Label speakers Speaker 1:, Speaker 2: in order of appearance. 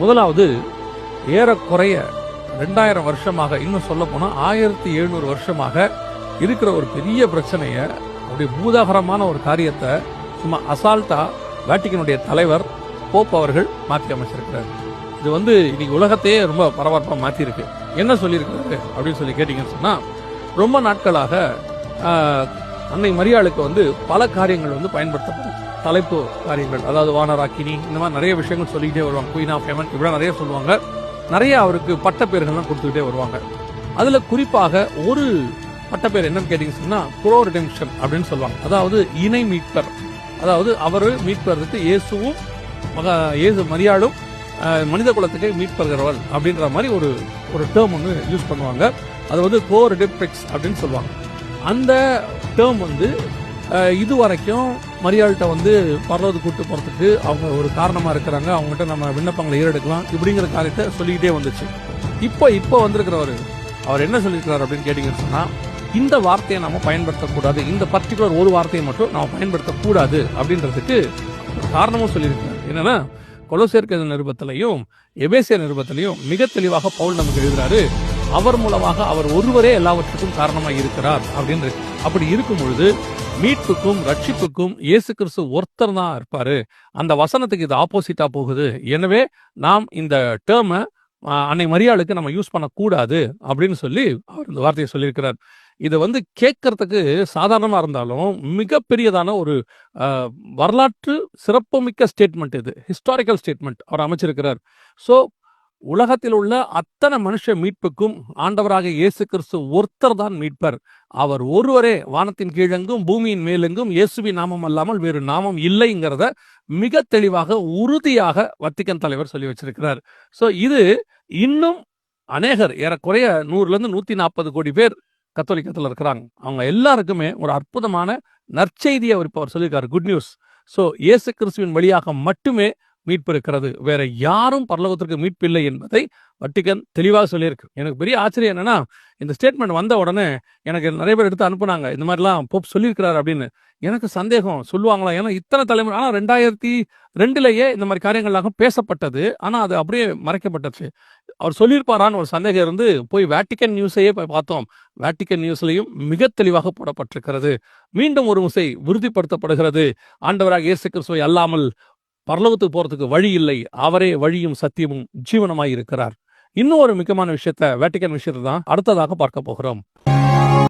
Speaker 1: முதலாவது, ஏறக்குறைய 2000 வருஷமாக, இன்னும் சொல்ல போனா 1700 வருஷமாக இருக்கிற ஒரு பெரிய பிரச்சனைய, அப்படியே பூதாகரமான ஒரு காரியத்தை சும்மா அசால்ட்டா வேட்டிக்கனுடைய தலைவர் போப் அவர்கள் மாற்றி அமைச்சிருக்கிறார். இது இன்னைக்கு உலகத்தையே ரொம்ப பரபரப்பா மாத்தி இருக்கு. என்ன சொல்லியிருக்கிறாரு அப்படின்னு சொல்லி கேட்டீங்கன்னு சொன்னா, ரொம்ப நாட்களாக அன்னை மரியாளுக்கு பல காரியங்கள் பயன்படுத்தப்படும். தலைப்பு காரியங்கள், அதாவது வானராக்கினி, இந்த மாதிரி நிறைய விஷயங்கள் சொல்லிக்கிட்டே வருவாங்க. குயின் ஆஃப் ஹெவன் இப்படி நிறைய சொல்லுவாங்க. நிறைய அவருக்கு பட்ட பேர்கள்லாம் கொடுத்துக்கிட்டே வருவாங்க. அதுல குறிப்பாக ஒரு பட்டப்பேர் என்னன்னு கேட்டீங்கன்னு சொன்னா, ப்ரோ ரிடெம்ப்ஷன் அப்படின்னு சொல்லுவாங்க. அதாவது இணை மீட்பர். அதாவது அவரு மீட்பதற்கு இயேசு மரியாளும் மனித குலத்துக்கே மீட்பர்கிறவள் அப்படின்ற மாதிரி ஒரு டேர்ம் யூஸ் பண்ணுவாங்க. அது கோ ரிடெம்ப்ட்ரிக்ஸ் அப்படின்னு சொல்லுவாங்க. அந்த டேர்ம் இது வரைக்கும் மரியாள்கிட்ட பரலோகத்துக்கு கூட்டு போறதுக்கு அவங்க ஒரு காரணமா இருக்கிறாங்க, அவங்ககிட்ட நம்ம விண்ணப்பங்களை ஏறெடுக்கலாம் இப்படிங்கிற காரியத்தை சொல்லிக்கிட்டே வந்துச்சு. இப்போ வந்திருக்கிறவரு அவர் என்ன சொல்லியிருக்கிறார் அப்படின்னு கேட்டீங்கன்னு சொன்னா, இந்த வார்த்தையை நம்ம பயன்படுத்தக்கூடாது, இந்த பர்டிகுலர் ஒரு வார்த்தையை மட்டும் நம்ம பயன்படுத்தக்கூடாது அப்படின்றதுக்கு காரணமும் சொல்லியிருக்கிறார். என்னன்னா, கொலோசியர் நிருபத்திலையும் எபேசியர் நிருபத்திலையும் மிக தெளிவாக பவுல் நமக்கு எழுதுறாரு, அவர் மூலமாக அவர் ஒருவரே எல்லாவற்றுக்கும் காரணமாக இருக்கிறார் அப்படின்னு. அப்படி இருக்கும் பொழுது மீட்புக்கும் ரட்சிப்புக்கும் இயேசு கிறிஸ்து ஒருத்தர் தான் இருப்பாரு. அந்த வசனத்துக்கு இது ஆப்போசிட்டா போகுது. எனவே நாம் இந்த டேர்மை அன்னை மரியாளுக்கு நம்ம யூஸ் பண்ணக்கூடாது அப்படின்னு சொல்லி அவர் இந்த வார்த்தையை சொல்லியிருக்கிறார். இது கேட்கறதுக்கு சாதாரணமா இருந்தாலும் மிகப்பெரியதான ஒரு வரலாற்று சிறப்புமிக்க ஸ்டேட்மெண்ட். இது ஹிஸ்டாரிக்கல் ஸ்டேட்மெண்ட் அவர் அமைச்சிருக்கிறார். ஸோ உலகத்தில் உள்ள அத்தனை மனுஷ மீட்புக்கும் ஆண்டவராக இயேசு கிறிஸ்து ஒருத்தர் தான் மீட்பர். அவர் ஒருவரே வானத்தின் கீழெங்கும் பூமியின் மேலெங்கும் இயேசுவின் நாமம் அல்லாமல் வேறு நாமம் இல்லைங்கிறத மிக தெளிவாக உறுதியாக வத்திக்கன் தலைவர் சொல்லி வச்சிருக்கிறார். ஸோ இது இன்னும் அநேகர், ஏறக்குறைய 100-140 கோடி பேர் கத்தோலிக்கத்தில் இருக்கிறாங்க. அவங்க எல்லாருக்குமே ஒரு அற்புதமான நற்செய்தியை அவர் சொல்லியிருக்காரு, குட் நியூஸ். ஸோ இயேசு கிறிஸ்துவின் வழியாக மட்டுமே மீட்பு இருக்கிறது, வேற யாரும் பரலோகத்திற்கு மீட்பு இல்லை என்பதை வட்டிக்கன் தெளிவாக சொல்லியிருக்கு. எனக்கு பெரிய ஆச்சரியம் என்னன்னா, இந்த ஸ்டேட்மெண்ட் வந்த உடனே எனக்கு நிறைய பேர் எடுத்து அனுப்புனாங்க, இந்த மாதிரிலாம் போப் சொல்லியிருக்கிறார் அப்படின்னு. எனக்கு சந்தேகம், சொல்லுவாங்களா? ஏன்னா இத்தனை தலைமுறை, ஆனால் 2002 இந்த மாதிரி காரியங்கள்லாம் பேசப்பட்டது, ஆனால் அது அப்படியே மறைக்கப்பட்டது. அவர் சொல்லியிருப்பாரான்னு ஒரு சந்தேகம் இருந்து போய் வேட்டிக்கன் நியூஸையே போய் பார்த்தோம். வேட்டிக்கன் நியூஸ்லையும் மிக தெளிவாக போடப்பட்டிருக்கிறது. மீண்டும் ஒரு முறை உறுதிப்படுத்தப்படுகிறது, ஆண்டவராக இயேசு கிறிஸ்துவை அல்லாமல் பரலோகத்துக்கு போறதுக்கு வழி இல்லை, அவரே வழியும் சத்தியமும் ஜீவனமாய் இருக்கிறார். இன்னும் ஒரு முக்கியமான விஷயத்த, வேட்டிக்கன் விஷயத்தை தான் அடுத்ததாக பார்க்க போகிறோம்.